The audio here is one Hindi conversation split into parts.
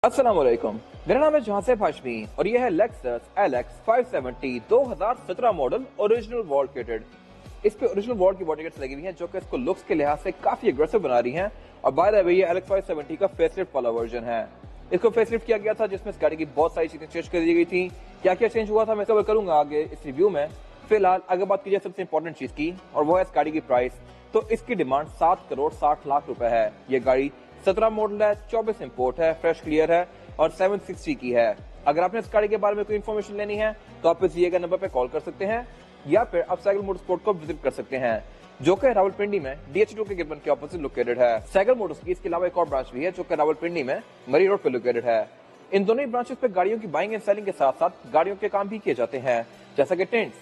अस्सलाम वालेकुम। मेरा नाम है जहासेब हाशमी और यह है Lexus LX 570 2017 model original wall kitted. इस पे ओरिजिनल वॉल की बॉडी किट्स लगी हुई हैं जो कि इसको लुक्स के लिहाज से काफी अग्रेसिव बना रही हैं। और बाय द वे ये LX 570 का फेसलिफ्ट वाला वर्जन है। इसको फेसलिफ्ट किया गया था जिसमें इस गाड़ी की बहुत सारी चीजें चेंज कर दी गई थी। क्या क्या चेंज हुआ था मैं कवर करूंगा आगे इस रिव्यू में। फिलहाल अगर बात की जाए सबसे इंपॉर्टेंट चीज की और वो है इस गाड़ी की प्राइस, तो इसकी डिमांड 7 करोड़ 60 लाख रुपए है। ये गाड़ी 17 मॉडल है, 24 इंपोर्ट है, फ्रेश क्लियर है और 760 की है। अगर आपने इस गाड़ी के बारे में कोई इन्फॉर्मेशन लेनी है तो आप इस दिए गए नंबर पे कॉल कर सकते हैं या फिर आप साइकिल मोटरस्पोर्ट को विजिट कर सकते हैं जो कि रावलपिंडी में DH2 के गिरबन के ऑपोजिट लोकेटेड है। साइकिल मोटर्स की इसके अलावा एक और ब्रांच भी है जो कि रावलपिंडी में मरी रोड पे लोकेटेड है। इन दोनों ही ब्रांचेस पे गाड़ियों की बाइंग एंड सेलिंग के साथ साथ गाड़ियों के काम भी किए जाते हैं जैसा कि tints,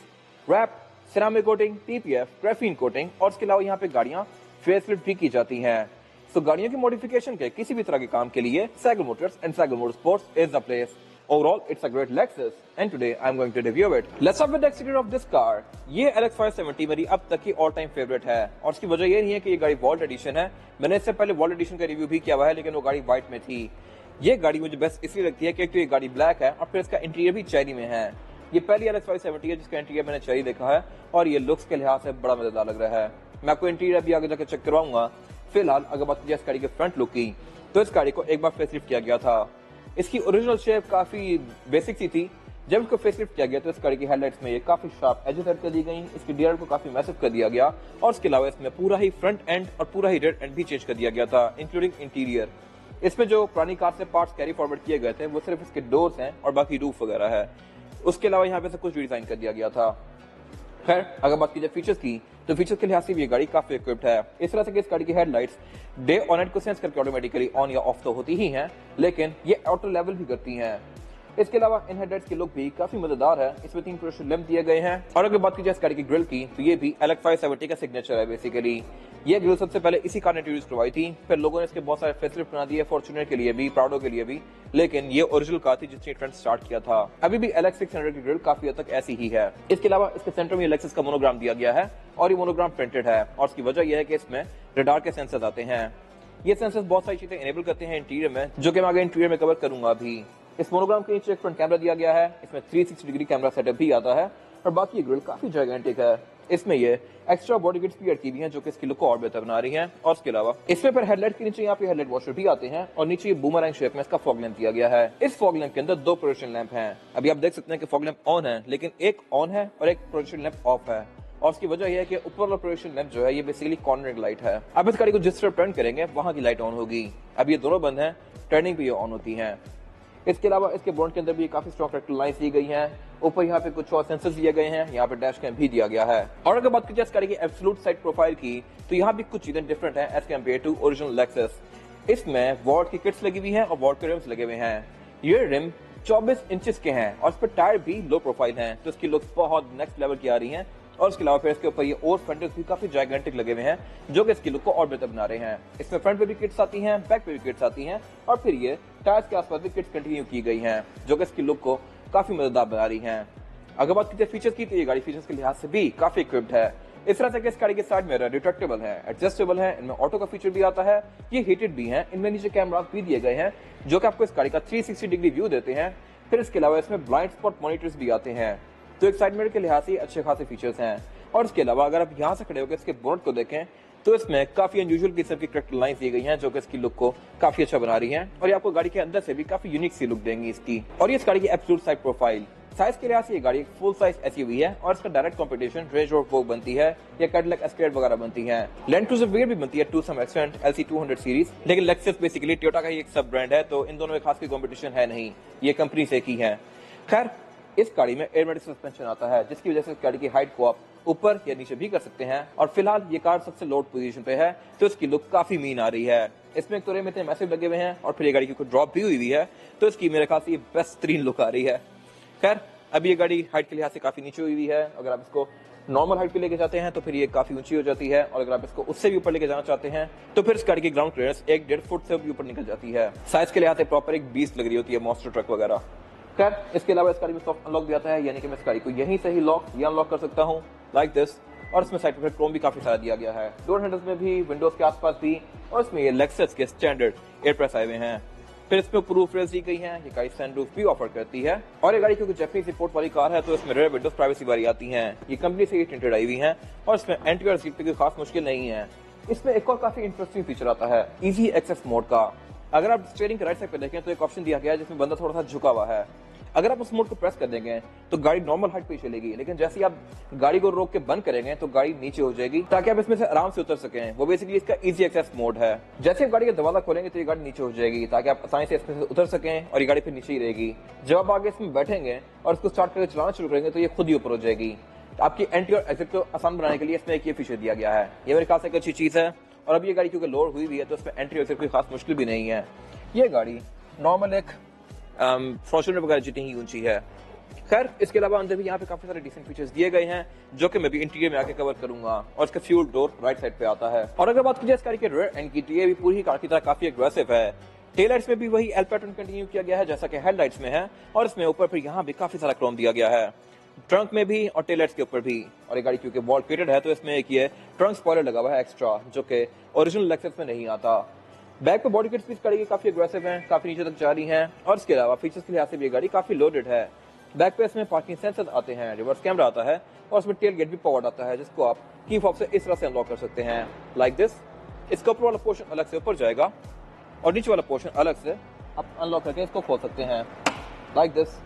wrap, ceramic coating, TPF, graphene coating और इसके अलावा यहाँ पे गाड़ियां फेसलिफ्ट भी की जाती हैं। तो गाड़ियों की मॉडिफिकेशन के किसी भी तरह के काम के लिए cycle Motors and cycle motorsports is the place. Overall, it's a great Lexus, and today I'm going to review it. Let's start with the exterior of this car. ये LX 570 मेरी अब तक की ऑल टाइम फेवरेट है और इसकी वजह ये नहीं है कि ये गाड़ी वॉल्ट एडिशन है। मैंने इससे पहले वॉल्ट एडिशन का रिव्यू भी किया हुआ है लेकिन वो गाड़ी व्हाइट में थी। ये गाड़ी मुझे बेस्ट इसलिए लगती है कि एक तो ये गाड़ी ब्लैक है और फिर इसका इंटीरियर भी चेरी में है। ये पहली LX 570 है जिसका इंटीरियर मैंने चेरी देखा है और ये लुक्स के लिहाज से बड़ा मजेदार लग रहा है। मैं आपको इंटीरियर भी आगे जाकर चेक करवाऊंगा। फिलहाल अगर बात की इस गाड़ी के फ्रंट लुक की तो इस गाड़ी को एक बार फेसलिफ्ट किया गया था। इसकी ओरिजिनल शेप काफी बेसिक सी थी। जब इसको फेसलिफ्ट किया गया तो इस गाड़ी की हेडलाइट्स में ये काफी शार्प एजेस ऐड कर दी गई, इसकी डीआर को काफी मैसिव कर दिया गया और इसके अलावा इसमें पूरा ही फ्रंट एंड और पूरा ही रेयर एंड भी चेंज कर दिया गया था इंक्लूडिंग इंटीरियर। इसमें जो पुरानी कार से पार्ट्स कैरी फॉरवर्ड किए गए थे वो सिर्फ इसके डोर्स हैं और बाकी रूफ वगैरह है। उसके अलावा यहाँ पे सब कुछ डिजाइन कर दिया गया था। खैर अगर बात की जाए फीचर्स की तो फीचर्स के लिहाज से ये गाड़ी काफी इक्विप्ड है। इस तरह से कि इस गाड़ी की हेडलाइट्स डे और नाइट को सेंस करके ऑटोमेटिकली ऑन या ऑफ तो होती ही हैं लेकिन ये ऑटो लेवल भी करती हैं। इसके अलावा इन हेडलाइट्स की लुक भी काफी मजेदार है। इसमें 3 प्रोजेक्शन लैंप दिए गए हैं और अगर बात की जाए इस गाड़ी की ग्रिल की तो ये भी LX 570 का सिग्नेचर है। बेसिकली ये ग्रिल सबसे पहले इसी कार ने इंट्रोड्यूस करवाई थी, फिर लोगों ने इसके बहुत सारे फेसलिफ्ट बना दिए, फॉर्च्यूनर के लिए भी, प्राउडो के लिए भी, लेकिन ये ओरिजिनल कार थी जिसने ट्रेंड स्टार्ट किया था। अभी भी LX 600 की ग्रिल काफी हद तक ऐसी ही है। इसके अलावा इसके सेंटर में लेक्सस का मोनोग्राम दिया गया है और ये मोनोग्राम प्रिंटेड है और इसकी वजह यह है कि इसमें रडार के सेंसर्स आते हैं। ये सेंसर्स बहुत सारी चीजें इनेबल करते हैं इंटीरियर में जो कि मैं आगे इंटीरियर में कवर करूंगा। अभी इस मोनोग्राम के नीचे एक फ्रंट कैमरा दिया गया है, इसमें 360 डिग्री कैमरा सेटअप भी आता है और बाकी ये ग्रिल काफी जायगेंटिक है। इसमें ये एक्स्ट्रा बॉडी किट्स भी ऐड की हुई हैं जो कि इसकी लुक को और बेहतर बना रही हैं। और इसके अलावा इसमें पर हेडलाइट के नीचे यहाँ पे हेडलाइट वॉशर भी आते हैं और नीचे ये बूमरैंग शेप में इसका फॉग लैंप दिया गया है। इस फॉग लैंप के अंदर 2 प्रोजेक्शन लैंप हैं। अभी आप देख सकते हैं कि फॉग लैंप ऑन है लेकिन एक ऑन है और एक प्रोजेक्शन लैंप ऑफ है और उसकी वजह यह है कि ऊपर वाला प्रोजेक्शन लैंप जो है ये बेसिकली कॉर्नरिंग लाइट है। अब इस गाड़ी को जिस तरह टर्न करेंगे वहां की लाइट ऑन होगी। अब ये दोनों बंद हैं, टर्निंग पे ये ऑन होती हैं। इसके अलावा इसके बोर्ड के अंदर भी काफी स्ट्रॉन्ग रेक्टल लाइन्स दी गई हैं। ऊपर यहाँ पे कुछ और सेंसर्स दिए गए हैं, यहाँ पे डैश कैम भी दिया गया है। और अगर बात की जाए इस गाड़ी की एब्सोल्यूट साइड प्रोफाइल की तो यहाँ भी कुछ चीजें डिफरेंट है as compared to original Lexus. इसमें वॉल्ट की किट्स लगी हुई हैं और वॉल्ट के रिम्स लगे हुए हैं। ये रिम 24 इंचेस के हैं और इस पर टायर भी लो प्रोफाइल हैं तो इसकी लुक्स बहुत नेक्स्ट लेवल की आ रही हैं। और इसके अलावा फिर इसके ऊपर ये और फ्रंट भी काफी जायगेंटिक लगे हुए हैं जो कि इसकी लुक को और बेहतर बना रहे हैं। इसमें फ्रंट पे भी किट्स आती हैं, बैक पे भी किट्स आती हैं और फिर ये टायर्स के आसपास भी किट्स कंटिन्यू की गई हैं जो कि इसकी लुक को काफी मजेदार बना रही हैं। अगर बात की जाए फीचर्स की तो ये गाड़ी फीचर्स के लिहाज से भी काफी इक्विप्ड है। इस तरह से कि इस गाड़ी के साइड मिरर रिट्रैक्टेबल है, एडजस्टेबल है, इनमें ऑटो का फीचर भी आता है, ये हीटेड भी हैं, इनमें नीचे कैमरास भी दिए गए हैं जो कि आपको इस गाड़ी का 360 डिग्री व्यू देते हैं। फिर इसके अलावा इसमें ब्लाइंड स्पॉट मॉनिटर्स भी आते हैं तो एक साइड मिरर के लिहाज से अच्छे खासे फीचर्स हैं। और इसके अलावा अगर आप यहाँ से खड़े होकर इसके बोनट को देखें तो इसमें काफी अनयूजुअल किस्म की करेक्टर लाइंस दी गई हैं जो कि इसकी लुक को काफी अच्छा बना रही हैं और ये आपको गाड़ी के अंदर से भी काफी यूनिक सी लुक देंगी इसकी। और ये इस गाड़ी की एब्सोल्यूट साइड प्रोफाइल साइज के लिहाज से ये गाड़ी एक फुल साइज SUV है और इसका डायरेक्ट कंपटीशन रेंज रोवर वोग बनती है या कैडिलैक एस्केलेड वगैरह बनती है। लैंड क्रूजर वेयर भी बनती है to some extent LC 200 series, लेकिन लेक्सस बेसिकली टोयोटा का ही एक सब ब्रांड है तो इन दोनों में खास कोई कंपटीशन है नहीं, ये कंपनी से की है। खैर इस गाड़ी में एयरमैटिक सस्पेंशन आता है जिसकी वजह से इस गाड़ी की हाइट को आप ऊपर या नीचे भी कर सकते हैं और फिलहाल ये कार सबसे लोड पोजीशन पे है तो इसकी लुक काफी मीन आ रही है। इसमें एक तो में इतने मैसेज लगे हुए हैं और फिर ये गाड़ी की ड्रॉप भी हुई है तो इसकी मेरे ख्याल से बेहतरीन लुक आ रही है। खैर अभी ये गाड़ी हाइट के लिहाज से काफी नीचे हुई है। अगर आप इसको नॉर्मल हाइट पे लेके जाते हैं तो फिर ये काफी ऊंची हो जाती है और अगर आप इसको उससे भी ऊपर लेके जाना चाहते हैं तो फिर इस गाड़ी की ग्राउंड क्लियरेंस 1-1.5 फुट से भी ऊपर निकल जाती है। साइज के लिहाज से प्रॉपर एक 20 लग रही होती है मॉन्स्टर ट्रक वगैरह। खैर इसके अलावा इस गाड़ी में सॉफ्ट अनलॉक भी आता है यानी कि मैं इस गाड़ी को यहीं से ही लॉक या अनलॉक कर सकता हूँ लाइक दिस। और इसमें साइड पे क्रोम भी काफी सारा दिया गया है, डोर हैंडल्स में भी, विंडोज के आसपास भी और इसमें ये लेक्सस के स्टैंडर्ड एयर प्रेस आए हुए हैं। फिर इसमें प्रूफ रेल्स दी गई है, ये गाड़ी सनरूफ भी ऑफर करती है। और ये गाड़ी क्योंकि जापानीज इंपोर्ट वाली कार है तो इसमें रेयर विंडोज प्राइवेसी वाली आती है। ये कंपनी से टिंटेड आई हुई है और इसमें एंटी और सीट की खास मुश्किल नहीं है। इसमें एक और काफी इंटरेस्टिंग फीचर आता है इजी एक्सेस मोड का। अगर आप स्टीयरिंग के राइट साइड पे देखें तो एक ऑप्शन दिया गया है जिसमें बंदा थोड़ा सा झुका हुआ है। अगर आप उस मोड को प्रेस कर देंगे तो गाड़ी नॉर्मल हाइट पे चलेगी, लेकिन जैसे ही आप गाड़ी को रोक के बंद करेंगे तो गाड़ी नीचे हो जाएगी ताकि आप इसमें से आराम से उतर सकें। वो बेसिकली इसका इजी एक्सेस मोड है। जैसे आप गाड़ी का दरवाजा खोलेंगे तो ये गाड़ी नीचे हो जाएगी ताकि आप आसानी से इसमें से उतर सकें और ये गाड़ी फिर नीचे ही रहेगी। जब आप आगे इसमें बैठेंगे और इसको स्टार्ट करके चलाना शुरू करेंगे तो ये खुद ही ऊपर हो जाएगी। आपकी एंट्री और एग्जिट को आसान बनाने के लिए इसमें एक ये फीचर दिया गया है। ये मेरे ख्याल से एक अच्छी चीज है। और अब ये गाड़ी क्योंकि लोड हुई है तो इसमें एंट्री और एग्जिट की खास मुश्किल भी नहीं है। ये गाड़ी नॉर्मल एक फॉर्च्यूनर वगैरह जितनी ही ऊंची है। खैर इसके अलावा अंदर भी यहाँ पे काफी सारे डिसेंट फीचर्स दिए गए हैं जो कि मैं भी इंटीरियर में आके कवर करूंगा। और इसका फ्यूल डोर राइट साइड पे आता है। और अगर बात की जाए इस कार के रेयर एंड की तो ये भी पूरी कार की तरह काफी एग्रेसिव है। टेल लाइट्स में भी वही एल पैटर्न कंटिन्यू किया गया है जैसा कि हेडलाइट्स में है और इसमें ऊपर फिर यहाँ भी काफी सारा क्रोम दिया गया है, ट्रंक में भी और टेल लाइट्स के ऊपर भी। और ये गाड़ी क्योंकि वॉल फिटेड है तो इसमें एक ये ट्रंक स्पॉइलर लगा हुआ है एक्स्ट्रा जो कि ओरिजिनल लेक्सस में नहीं आता। बैक पे बॉडी किट्स भी गाड़ी की काफी एग्रेसिव हैं, काफी नीचे तक जा रही हैं। और इसके अलावा फीचर्स के लिहाज से भी ये गाड़ी काफी लोडेड है। बैक पे इसमें पार्किंग सेंसर आते हैं, रिवर्स कैमरा आता है और इसमें टेल गेट भी पावर्ड आता है जिसको आप की फॉब से इस तरह से अनलॉक कर सकते हैं लाइक दिस। इसका ऊपर वाला पोर्शन अलग से ऊपर जाएगा और नीचे वाला पोर्शन अलग से आप अनलॉक करके इसको खोल सकते हैं लाइक दिस।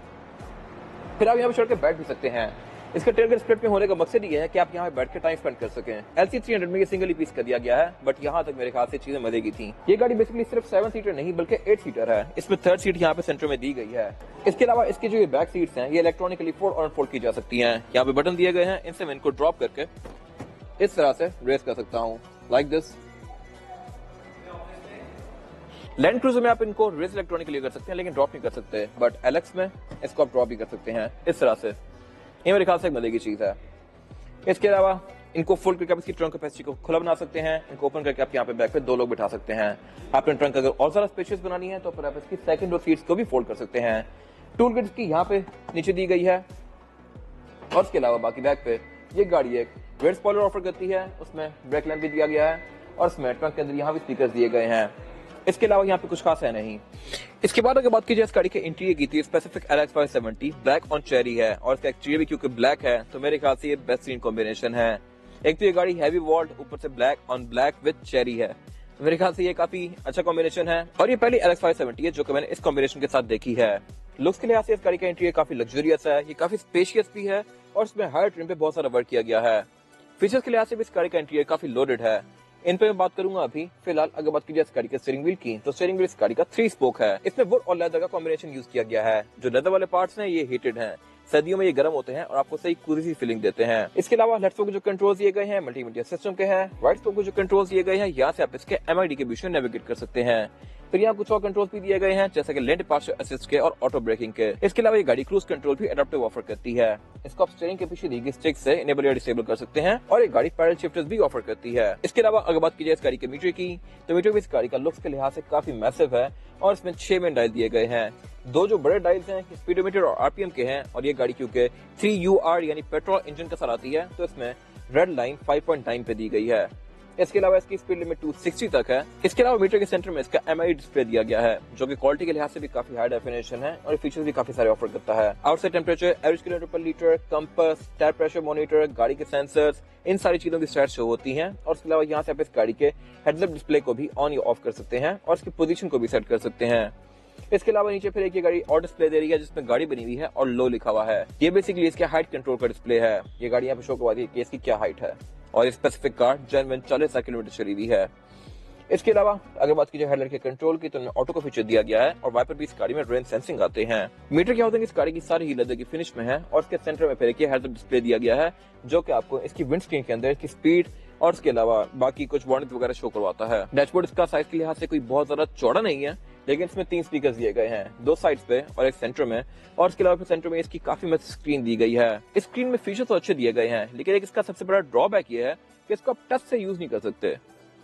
फिर आप यहाँ पे चढ़ के बैठ भी सकते हैं। इसका टेलगेट स्प्लिट में होने का मकसद ये है कि आप यहाँ पे बैठ के टाइम स्पेंड कर सकें। LC300 में ये सिंगल ही पीस कर दिया गया है बट यहाँ तक मेरे ख्याल से चीजें मजे की थी। ये गाड़ी बेसिकली सिर्फ 7 सीटर नहीं बल्कि 8 सीटर है। इसमें 3rd सीट यहाँ पे सेंटर में दी गई है। इसके अलावा इसकी जो ये बैक सीट्स हैं ये इलेक्ट्रॉनिकली फोल्ड और अनफोल्ड की जा सकती हैं। यहाँ पे बटन दिए गए हैं, इनसे मैं इनको ड्रॉप करके इस तरह से रेस कर सकता हूँ लाइक दिस। लैंड क्रूजर में आप इनको रेस इलेक्ट्रॉनिकली कर सकते हैं लेकिन ड्रॉप नहीं कर सकते, बट एलेक्स में इसको आप ड्रॉप भी कर सकते हैं इस तरह से। ये मेरे ख्याल से एक मजे की चीज है। इसके अलावा इनको फुल करके आप इसकी ट्रंक कैपेसिटी को खुला बना सकते हैं। इनको ओपन करके आप यहाँ पे बैक पे 2 लोग बिठा सकते हैं। आपने ट्रंक अगर और ज्यादा स्पेशियस बनानी है तो फिर आप इसकी सेकंड और सीट्स को भी फोल्ड कर सकते हैं। टूल किट की यहाँ पे नीचे दी गई है। और इसके अलावा बाकी बैक पे ये गाड़ी एक रेयर स्पॉइलर ऑफर करती है, उसमें ब्रेक लैंप भी दिया गया है और इसमें ट्रंक के अंदर यहाँ भी स्पीकर दिए गए हैं। इसके अलावा यहाँ पे कुछ खास है नहीं। इसके बाद अगर बात की जाए इस गाड़ी के इंटीरियर की तो specific LX 570 black on cherry है और इसका एक्सटीरियर भी क्योंकि ब्लैक है तो मेरे ख्याल से ये बेस्ट कॉम्बिनेशन है। एक तो ये गाड़ी हैवी वॉल्ट ऊपर से black on black with cherry है, मेरे ख्याल से ये काफी अच्छा कॉम्बिनेशन है। और ये पहली LX 570 है जो कि मैंने इस कॉम्बिनेशन के साथ देखी है। लुक्स के लिहाज से इस गाड़ी का इंटीरियर काफी लग्जरियस है, ये काफी स्पेशियस भी है और इसमें हायर ट्रिम पे बहुत सारा वर्क किया गया है। फीचर्स के लिहाज से भी इस गाड़ी का इंटीरियर काफी लोडेड है। इन पे मैं बात करूंगा अभी। फिलहाल अगर बात की जाए इस गाड़ी के स्टीयरिंग व्हील की तो स्टीयरिंग व्हील इस गाड़ी का 3 स्पोक है। इसमें वुड और लेदर का कॉम्बिनेशन यूज किया गया है। जो लेदर वाले पार्ट्स हैं ये हीटेड हैं, सर्दियों में ये गर्म होते हैं और आपको सही कूली सी फीलिंग देते हैं। इसके अलावा लेफ्ट स्पोक के जो कंट्रोल्स दिए गए हैं मल्टीमीडिया सिस्टम के हैं। राइट स्पोक के जो कंट्रोल्स दिए गए हैं यहाँ से आप इसके MID के बीच में नेविगेट कर सकते हैं। फिर यहाँ कुछ और कंट्रोल्स भी दिए गए हैं जैसे कि लेन डिपार्चर असिस्ट के और ऑटो ब्रेकिंग के। इसके अलावा ये गाड़ी क्रूज कंट्रोल भी एडाप्टिव ऑफर करती है। इसको आप स्टीयरिंग के पीछे दी गई स्टिक से इनेबल या डिसेबल कर सकते हैं और ये गाड़ी पैडल शिफ्टर्स भी ऑफर करती है। इसके अलावा अगर बात की जाए इस गाड़ी के मीटर की तो मीटर भी इस गाड़ी का लुक्स के लिहाज से काफी मैसिव है और इसमें 6 मेन डायल दिए गए हैं। 2 जो बड़े डायल्स हैं स्पीडोमीटर और RPM के हैं और ये गाड़ी क्योंकि 3UR यानी पेट्रोल इंजन के साथ आती है तो इसमें रेड लाइन 5.9 पे दी गई है। इसके अलावा इसकी स्पीड लिमिट 260 तक है। इसके अलावा मीटर के सेंटर में इसका MID डिस्प्ले दिया गया है जो कि क्वालिटी के लिहाज से भी काफी हाई डेफिनेशन है और फीचर्स भी काफी सारे ऑफर करता है। आउटसाइड टेम्परेचर, एवरेज किलोमीटर पर litre, compass, tyre pressure monitor, गाड़ी के सेंसर्स, इन सारी चीजों की स्टैट्स शो होती हैं। और इसके अलावा यहाँ से आप इस गाड़ी के हेडलैम्प डिस्प्ले को भी ऑन या ऑफ कर सकते हैं और इसकी पोजीशन को भी सेट कर सकते हैं। इसके अलावा नीचे फिर एक ये गाड़ी और डिस्प्ले दे रही है जिसमें गाड़ी बनी हुई है और लो लिखा हुआ है। ये बेसिकली इसके हाइट कंट्रोल का डिस्प्ले है। ये गाड़ी यहाँ पे शो करवाती है कि इसकी क्या हाइट है और स्पेसिफिक कार जेन्युइन 40 किलोमीटर चली हुई है। इसके अलावा अगर बात की जाए हेडलाइट के कंट्रोल की तो इनमें ऑटो का फीचर दिया गया है और वाइपर भी इस गाड़ी में रेन सेंसिंग आते हैं। मीटर क्या होते हैं इस गाड़ी की सारी ही लेदर की फिनिश में है और इसके सेंटर में फिर एक हेडअप डिस्प्ले दिया गया है जो कि आपको इसकी विंड स्क्रीन के अंदर इसकी स्पीड और इसके अलावा बाकी कुछ वार्निंग वगैरह शो करवाता है। डैशबोर्ड इसका साइज के लिहाज से कोई बहुत ज्यादा चौड़ा नहीं है लेकिन इसमें 3 स्पीकर दिए गए हैं, 2 साइड्स पे और एक सेंटर में। और इसके अलावा सेंटर में इसकी काफी मस्त स्क्रीन दी गई है। इस स्क्रीन में फीचर तो अच्छे दिए गए हैं लेकिन एक इसका सबसे बड़ा ड्रॉबैक ये है कि इसको आप टच से यूज नहीं कर सकते।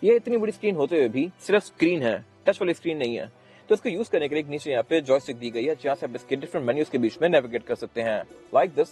ये इतनी बड़ी स्क्रीन होते हुए भी सिर्फ स्क्रीन है, टच वाली स्क्रीन नहीं है। तो इसको यूज करने के लिए नीचे यहाँ पे जॉयस्टिक दी गई है जहाँ से आप इसके डिफरेंट मेन्यूज के बीच में नेविगेट कर सकते हैं लाइक दिस।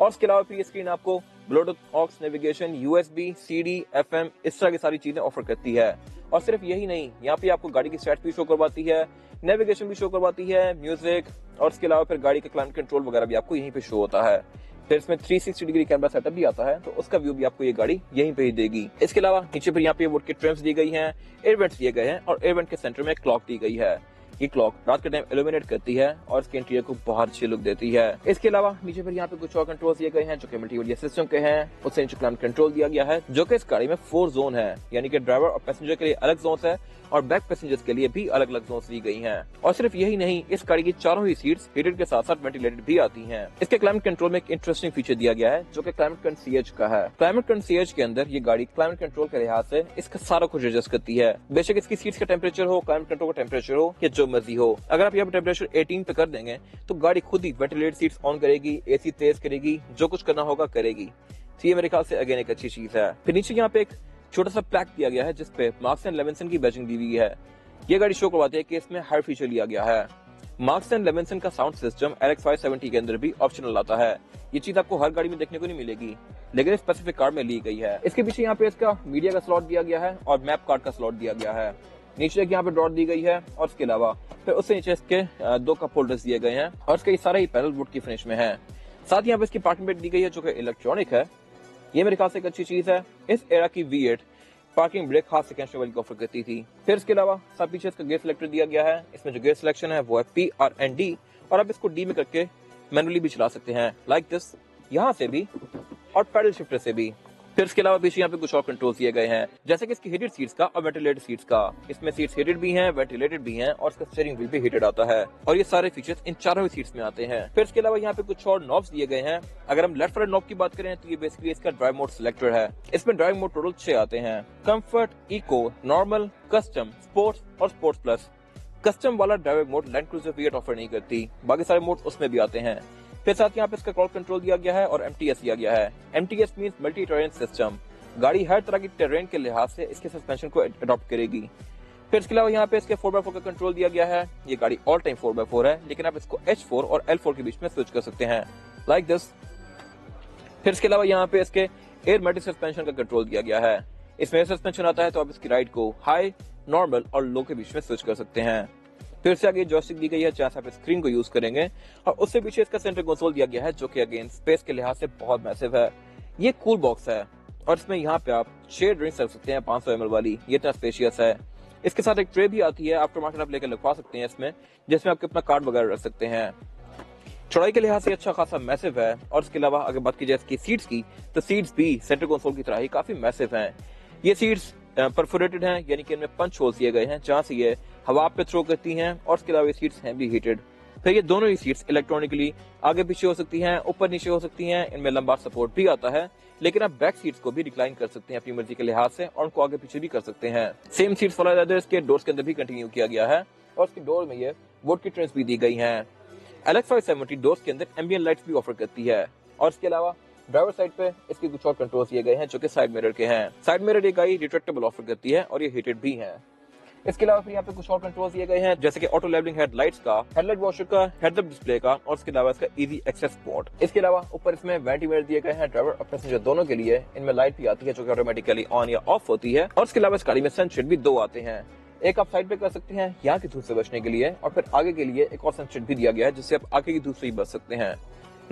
और इसके अलावा फिर ये स्क्रीन आपको Bluetooth, aux, navigation, USB, CD, FM इस तरह की सारी चीजें ऑफर करती है। और सिर्फ यही नहीं, यहाँ पे आपको गाड़ी की स्टैट्स भी शो करवाती है, नेविगेशन भी शो करवाती है, म्यूजिक, और इसके अलावा फिर गाड़ी का क्लाइमेट कंट्रोल वगैरह भी आपको यहीं पे शो होता है। फिर इसमें 360 डिग्री कैमरा सेटअप भी आता है, तो उसका व्यू भी आपको ये गाड़ी यहीं पे ही देगी। इसके अलावा नीचे पर यहाँ पे वुड की ट्रिम्स दी गई हैं, एयर वेंट्स दिए गए हैं और एयर वेंट के सेंटर में एक क्लॉक दी गई है। ये क्लॉक रात के टाइम इल्यूमिनेट करती है और इसके इंटीरियर को बहुत अच्छी लुक देती है। इसके अलावा नीचे पर यहाँ पे कुछ और कंट्रोल दिए गए हैं जो कि मल्टीमीडिया सिस्टम के हैं। उससे नीचे क्लाइमेट कंट्रोल दिया गया है, जो कि इस गाड़ी में 4 जोन है, यानी कि ड्राइवर और पैसेंजर के लिए अलग जोन है और बैक पैसेंजर्स के लिए भी अलग अलग जोन दी गई हैं। और सिर्फ यही नहीं, इस गाड़ी की चारों ही सीट्स हीटेड के साथ साथ वेंटिलेटेड भी आती हैं। इसके क्लाइमेट कंट्रोल में एक इंटरेस्टिंग फीचर दिया गया है जो कि क्लाइमेट कंसीएज का है। क्लाइमेट कंसीएज के अंदर ये गाड़ी क्लाइमेट कंट्रोल के लिहाज से इसका सारा कुछ एडजस्ट करती है। बेशक इसकी सीट्स का टेम्परेचर हो, क्लाइमेट कंट्रोल का टेम्परेचर हो या जो मर्जी हो, अगर आप यहाँ पे टेम्परेचर 18 पे कर देंगे तो गाड़ी खुद ही वेंटिलेटेड सीट्स ऑन करेगी, एसी तेज करेगी, जो कुछ करना होगा करेगी। तो ये मेरे ख्याल से अगेन एक अच्छी चीज है। फिर नीचे यहाँ पे एक छोटा सा प्लैक दिया गया है जिसपे मार्क्स एंड लेविंसन की बैजिंग दी हुई है। ये गाड़ी शो करवाती है कि इसमें हर फीचर लिया गया है। मार्क्स एंड लेविंसन का साउंड सिस्टम LX 570 के अंदर भी ऑप्शनल आता है। ये चीज आपको हर गाड़ी में देखने को नहीं मिलेगी, लेकिन स्पेसिफिक कार में ली गई है। इसके पीछे यहाँ पे इसका मीडिया का स्लॉट दिया गया है और मैप कार्ड का स्लॉट दिया गया है। नीचे यहाँ पे डॉट दी गई है और इसके अलावा फिर उससे नीचे इसके 2 कप होल्डर्स दिए गए हैं और इसके सारे ही पैनल वुड की फिनिश में है। साथ ही यहाँ पे इसकी पार्किंग ब्रेक दी गई है जो कि इलेक्ट्रॉनिक है। ये मेरे ख्याल से एक अच्छी चीज है। इस एरा की V8 पार्किंग ब्रेक खास सेकेंड लेवल की ऑफर करती थी। फिर इसके अलावा सब पीछे इसका गियर सिलेक्टर दिया गया है। इसमें जो गियर सिलेक्शन है वो है P, R and D और आप इसको D में करके मैनुअली भी चला सकते हैं, लाइक दिस, यहाँ से भी और पैडल शिफ्टर से भी। फिर इसके अलावा पीछे यहाँ पे कुछ और कंट्रोल दिए गए हैं, जैसे कि इसकी हीटेड सीट्स का और वेंटिलेटेड सीट्स का। इसमें सीट्स हीटेड भी हैं, वेंटिलेटेड भी हैं और इसका स्टीयरिंग व्हील भी हीटेड आता है और ये सारे फीचर्स इन चारों ही सीट्स में आते हैं। फिर इसके अलावा यहाँ पे कुछ और नॉब्स दिए गए हैं। अगर हम लेफ्ट वाले नॉब की बात करें तो ये बेसिकली इसका ड्राइव मोड सिलेक्टर है। इसमें ड्राइव मोड टोटल 6 आते हैं, comfort, eco, normal, custom, sports और स्पोर्ट्स प्लस। कस्टम वाला drive mode Land Cruiser V8 offer नहीं करती, बाकी सारे मोड उसमें भी आते हैं। फिर साथ यहाँ पे इसका क्रॉस कंट्रोल दिया गया है और MTS दिया गया है। MTS means multi terrain system. गाड़ी हर तरह की टेरेन के लिहाज से इसके सस्पेंशन को अडॉप्ट करेगी। फिर इसके अलावा यहाँ पे इसके 4x4 का कंट्रोल दिया गया है। ये गाड़ी ऑल टाइम 4x4 है, लेकिन आप इसको H4 और L4 के बीच में स्विच कर सकते हैं, लाइक दिस। फिर इसके अलावा यहाँ पे इसके एयर मल्टी सस्पेंशन का कंट्रोल दिया गया है। इसमें सस्पेंशन आता है तो आप इसकी राइड को हाई, नॉर्मल और लो के बीच में स्विच कर सकते हैं। फिर से आगे जॉयस्टिक दी गई है जहां से आप स्क्रीन को यूज करेंगे और उससे पीछे इसका सेंटर कंसोल दिया गया है जो कि अगेन स्पेस के लिहाज से बहुत मैसिव है। ये कूल बॉक्स है और इसमें यहाँ पे आप 6 ड्रिंक्स रख सकते हैं 500 ml वाली। ये इतना स्पेशियस है। इसके साथ एक ट्रे भी आती है, आफ्टर मार्केट आप लेकर लगवा सकते हैं इसमें, जिसमें आप अपना कार्ड वगैरह रख सकते हैं। चौड़ाई के लिहाज से अच्छा खासा मैसिव है। और इसके अलावा अगर बात की जाए इसकी सीट्स की, तो सीट्स भी सेंटर कंसोल की तरह ही काफी मैसिव हैं। ये सीट्स परफोरेटेड हैं, यानी कि इनमें पंच होल्स दिए गए हैं जहां से ये हवा पे थ्रो करती हैं और इसके अलावा ये सीट्स हैं भी हीटेड। फिर ये दोनों ही सीट्स इलेक्ट्रॉनिकली आगे पीछे हो सकती हैं, ऊपर नीचे हो सकती हैं। इनमें लंबा सपोर्ट भी आता है, लेकिन आप बैक सीट्स को भी रिक्लाइन कर सकते हैं अपनी मर्जी के लिहाज से और उनको आगे पीछे भी कर सकते हैं। सेम सीट्स वाला लेदर इसके डोर्स के अंदर भी कंटिन्यू किया गया है और इसके डोर में ये वुड की ट्रिम्स भी दी गई हैं। LX 570 डोर्स के अंदर एम्बिएंट लाइट्स भी ऑफर करती है और इसके अलावा ड्राइवर साइड पे इसके कुछ और कंट्रोल्स दिए गए हैं जो कि साइड मिरर के हैं। साइड मिरर ये गाड़ी रिट्रैक्टेबल ऑफर करती है और ये हीटेड भी है। इसके अलावा फिर यहाँ पे कुछ और कंट्रोल्स दिए गए हैं, जैसे कि ऑटो लेवलिंग हेडलाइट्स का, हेडलाइट वॉशर का, हेड अप डिस्प्ले का और इसके अलावा इसका इजी एक्सेस मोड। इसके अलावा ऊपर इसमें वेंटी मिरर दिए गए हैं ड्राइवर और पैसेंजर दोनों के लिए। इनमें लाइट भी आती है जो कि ऑटोमेटिकली ऑन या ऑफ होती है और इसके अलावा इस गाड़ी में सनशेड भी 2 आते हैं। एक आप साइड पे कर सकते हैं यहाँ की धूप से बचने के लिए और फिर आगे के लिए एक और सनशेड भी दिया गया है जिससे आप आगे की धूप से ही बच सकते हैं।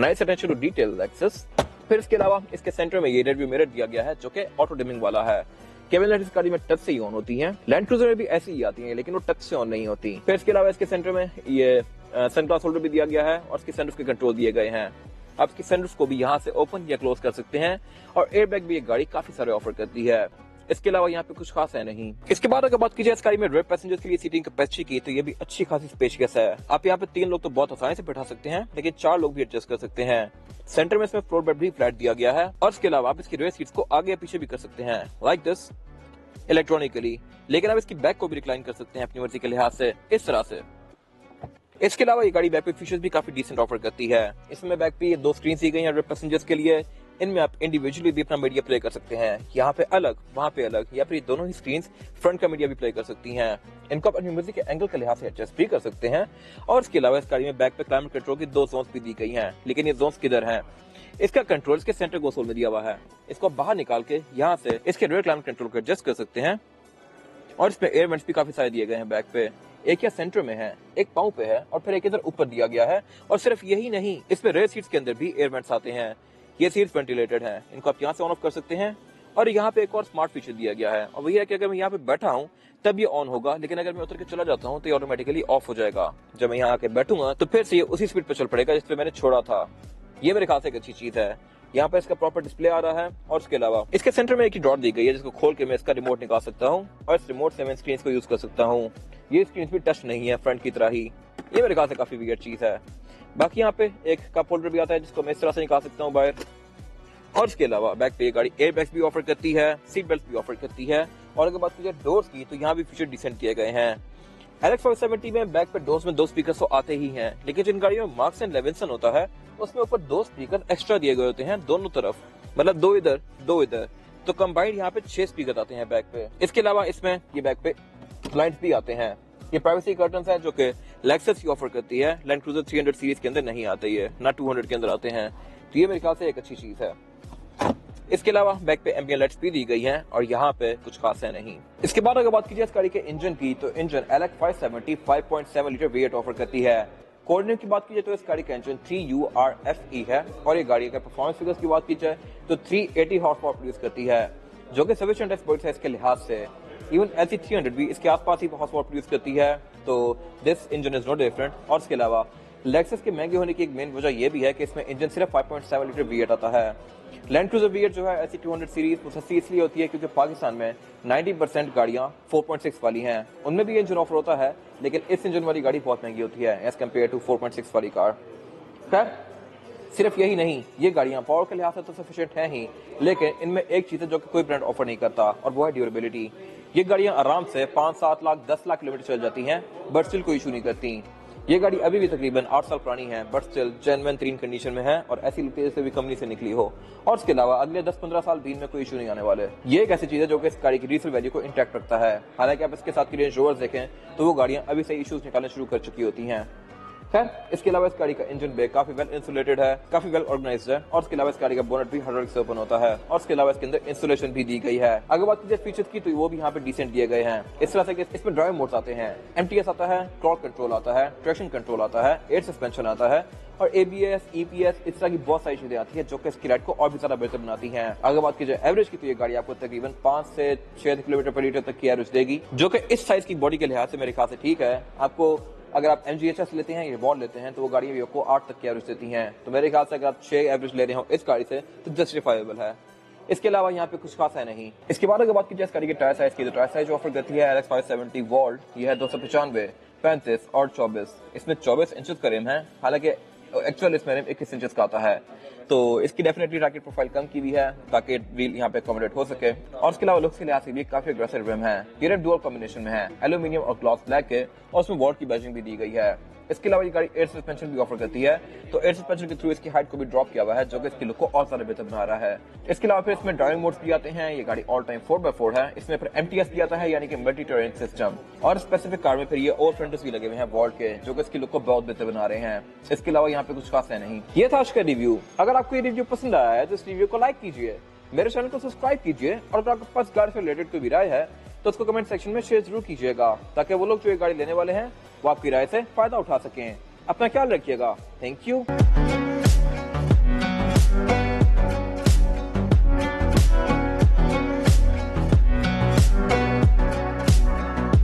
Nice attention to detail access. फिर इसके अलावा इसके सेंटर में ये रियरव्यू मिरर दिया गया है जो कि ऑटो डिमिंग वाला है। केबल लाइट इस गाड़ी में टच से ही ऑन होती हैं। लैंड क्रूजर में भी ऐसी ही आती हैं, लेकिन वो टच से ऑन नहीं होती। फिर इसके अलावा इसके सेंटर में ये सनग्लास होल्डर भी दिया गया है और इसके सनरूफ के कंट्रोल दिए गए हैं। आप इसकी सनरूफ को भी यहाँ से ओपन या क्लोज कर सकते हैं और एयरबैग भी ये गाड़ी काफी सारे ऑफर करती है। इसके अलावा यहाँ पे कुछ खास है नहीं। इसके बाद अगर बात की जाए इस गाड़ी में रेयर पैसेंजर्स के लिए सीटिंग कैपेसिटी की, तो ये भी अच्छी खासी स्पेशियस है। आप यहाँ पे 3 लोग तो बहुत आसानी से बैठा सकते हैं, लेकिन 4 लोग भी एडजस्ट कर सकते हैं। सेंटर में इसमें फ्लोर बेड भी फ्लैट दिया गया है और इसके अलावा आप इसकी रेयर सीट्स को आगे या पीछे भी कर सकते हैं, लाइक दिस, इलेक्ट्रॉनिकली। लेकिन आप इसकी बैक को भी रिक्लाइन कर सकते हैं अपनी मर्जी के लिहाज से, इस तरह से। इसके अलावा ये गाड़ी बैक पे फीचर्स भी काफी डिसेंट ऑफर करती है। इसमें बैक पे 2 स्क्रीन दी गई हैं रेयर पैसेंजर्स के लिए। इनमें आप इंडिविजुअली भी अपना मीडिया प्ले कर सकते हैं, यहाँ पे अलग वहाँ पे अलग, या फिर दोनों ही स्क्रीन्स फ्रंट का मीडिया भी प्ले कर सकती हैं। इनको आप अपनी म्यूजिक के एंगल के लिहाज से एडजस्ट भी कर सकते हैं। और इसके अलावा इस गाड़ी में बैक पे क्लाइमेट कंट्रोल की 2 जोन्स भी दी गई हैं, लेकिन ये जोन्स किधर हैं? इसका कंट्रोल इसके सेंटर कंसोल में दिया हुआ है। इसको बाहर निकाल के यहाँ से इसके रेयर क्लाइमेट कंट्रोल को एडजस्ट कर सकते हैं और इसमें एयर वेंट्स भी काफी सारे दिए गए हैं बैक पे। एक या सेंटर में है, एक पाँव पे है और फिर एक इधर ऊपर दिया गया है। और सिर्फ यही नहीं, इसमें रेयर सीट्स के अंदर भी एयर वेंट्स आते हैं। ये सीट्स वेंटिलेटेड हैं, इनको आप यहाँ से ऑन ऑफ कर सकते हैं। और यहाँ पे एक और स्मार्ट फीचर दिया गया है, और वही है कि अगर मैं यहाँ पे बैठा हूँ तब ये ऑन होगा, लेकिन अगर मैं उतर के चला जाता हूँ तो ये ऑटोमेटिकली ऑफ हो जाएगा। जब मैं यहाँ आके बैठूंगा तो फिर से ये उसी स्पीड पे चल पड़ेगा जिस पे मैंने छोड़ा था। ये मेरे ख्याल से एक अच्छी चीज है। यहाँ पे इसका प्रॉपर डिस्प्ले आ रहा है और उसके अलावा इसके सेंटर में एक डॉट दी गई है जिसको खोल के मैं इसका रिमोट निकाल सकता हूँ और इस रिमोट से मैं स्क्रीन को यूज कर सकता हूँ। ये स्क्रीन भी टच नहीं है फ्रंट की तरह ही। ये मेरे ख्याल से काफी वियर्ड चीज है। बाकी यहाँ पे एक कप होल्डर भी आता है जिसको मैं इस तरह से निकाल सकता हूँ बाहर। और इसके अलावा बैक पे ये गाड़ी एयर बैग्स भी ऑफर करती है, सीट बेल्ट भी ऑफर करती है। और अगर बात की जाए डोर्स की तो यहाँ भी फीचर डिसेंट किए गए हैं। LX 570 में बैक पे डोर्स में 2 स्पीकर तो आते ही हैं, लेकिन जिन गाड़ियों में मार्क्स एंड लेविंसन होता है उसमें ऊपर 2 स्पीकर एक्स्ट्रा दिए गए होते हैं दोनों तरफ, मतलब 2 इधर 2 इधर, तो कंबाइंड यहाँ पे 6 स्पीकर आते हैं बैक पे। इसके अलावा इसमें ये बैक पे लाइट्स भी आते हैं। ये प्राइवेसी कर्टन्स है जो कि लेक्सस ही ऑफर करती है, लैंड क्रूजर 300 सीरीज के अंदर नहीं आते, ये ना 200 के अंदर आते हैं। तो ये मेरे ख्याल से एक अच्छी चीज है। इसके अलावा बैक पे एम्बिएंट लाइट्स भी दी गई हैं और यहाँ पे कुछ खास है नहीं। इसके बाद अगर बात कीजिए इस गाड़ी के इंजन की, तो engine LX 570 5.7 litre V8 offer करती है। कोऑर्डिनेट की बात की जाए तो इस गाड़ी का इंजन 3URFE है और ये गाड़ी के परफॉर्मेंस फिगर्स की बात की जाए तो 380 हॉर्स पावर प्रोड्यूस करती है, जो कि सफिशिएंट एक्सपर्ट्स है इसके लिहाज से। इवन LC 300 भी इसके आसपास ही हॉर्स पावर प्रोड्यूस करती है, तो this engine is no different. और इसके अलावा लेक्सस के महंगे होने की एक मेन वजह यह भी है कि इसमें इंजन सिर्फ 5.7 लीटर V8 आता है। लैंड क्रूजर V8 जो है LC 200 सीरीज वो सस्ती इसलिए होती है क्योंकि पाकिस्तान में 90% गाड़ियां 4.6 वाली हैं, उनमें भी इंजन ऑफर होता है, लेकिन इस इंजन वाली गाड़ी बहुत महंगी होती है एज कम्पेयर टू 4.6 वाली कार। खैर सिर्फ यही नहीं, ये गाड़ियां पावर के लिहाज से तो सफिशिएंट है ही, लेकिन इनमें एक चीज है जो कि कोई ब्रांड ऑफर नहीं करता और वो है ड्यूरेबिलिटी। ये गाड़ियां आराम से 5, 7 लाख 10 लाख किलोमीटर चल जाती हैं बट स्टिल कोई इशू नहीं करती। ये गाड़ी अभी भी तकरीबन 8 साल पुरानी है but still genuine clean condition में है और ऐसी लगती है जैसे भी कंपनी से निकली हो। और इसके अलावा अगले 10-15 साल भी इनमें कोई इशू नहीं आने वाले। ये एक ऐसी चीज है जो कि इस गाड़ी की रीसेल वैल्यू को इंटैक्ट रखता है। हालांकि आप इसके साथ की रेंज रोवर्स देखें तो वो गाड़ियां अभी से इश्यूज निकालने शुरू कर चुकी होती हैं। खैर इसके अलावा इस गाड़ी का इंजन बे काफी वेल इंसुलेटेड है, काफी वेल ऑर्गेनाइज्ड है। और इसके अलावा इस गाड़ी का बोनट भी हाइड्रोलिक से ओपन होता है और इसके अलावा इसके अंदर इंसुलेशन भी दी गई है। अगर बात कीजिए फीचर्स की तो वो भी यहाँ पे डिसेंट दिए गए हैं, इस तरह से कि इसमें ड्राइव मोड्स आते हैं, MTS आता है, टॉर्क कंट्रोल आता है, ट्रैक्शन कंट्रोल आता है, एयर सस्पेंशन आता है और ABS, EPS इस तरह की बहुत सारी चीजें आती है जो कि इसकी राइड को और भी ज्यादा बेहतर बनाती हैं। अगर बात की जाए एवरेज की तो ये गाड़ी आपको तकरीबन 5 से 6 किलोमीटर पर लीटर तक की एवरेज देगी, जो कि इस साइज की बॉडी के लिहाज से मेरे ख्याल से ठीक है। आपको अगर आप MGHS लेते हैं या Evolve लेते हैं तो वो गाड़ियां भी आपको 8 तक की एवरेज देती हैं, तो मेरे ख्याल से अगर आप 6 एवरेज ले रहे हो इस गाड़ी से तो जस्टिफाइबल है। इसके अलावा यहाँ पे कुछ खास है नहीं। इसके बाद अगर बात की जाए इस गाड़ी के टायर साइज की, तो टायर साइज ऑफर करती है LX 570 वॉल्ट, यह है 295, 35 और 24। इसमें 24 इंचेस का रिम है, हालांकि एक्चुअल इसमें रिम 21 इंचेस का आता है, तो इसकी डेफिनेटली रैकेट प्रोफाइल कम की हुई है ताकि व्हील यहाँ पे अकोमोडेट हो सके। और इसके अलावा लुक्स के लिहाज से भी काफी अग्रेसिव रिम है। ये रिम डुअल कॉम्बिनेशन में है, एल्यूमिनियम और ग्लॉस ब्लैक है और उसमें वॉल्ट की बैजिंग भी दी गई है। इसके अलावा ये गाड़ी एयर सस्पेंशन भी ऑफर करती है, तो एयर सस्पेंशन के थ्रू इसकी हाइट को भी ड्रॉप किया हुआ है जो कि इसकी लुक को और ज्यादा बेहतर बना रहा है। इसके अलावा फिर इसमें ड्राइविंग मोड्स भी आते हैं। ये गाड़ी ऑल टाइम 4x4 है, इसमें फिर MTS भी आता है यानी कि मल्टी टर्रेन सिस्टम, और स्पेसिफिक कार में फिर ये ओवर फ्रंट्स भी लगे हुए हैं वॉल्ट के जो कि इसकी लुक को बहुत बेहतर बना रहे हैं। इसके अलावा यहाँ पे कुछ खास है नहीं। ये था आज का रिव्यू। अगर आपको ये रिव्यू पसंद आया है तो इस रिव्यू को लाइक कीजिए, मेरे चैनल को सब्सक्राइब कीजिए और अगर आपके पास गाड़ी से रिलेटेड कोई भी राय है तो उसको कमेंट सेक्शन में शेयर जरूर कीजिएगा ताकि वो लोग जो ये गाड़ी लेने वाले हैं वो आपकी राय से फायदा उठा सकें। अपना ख्याल रखिएगा। Thank you.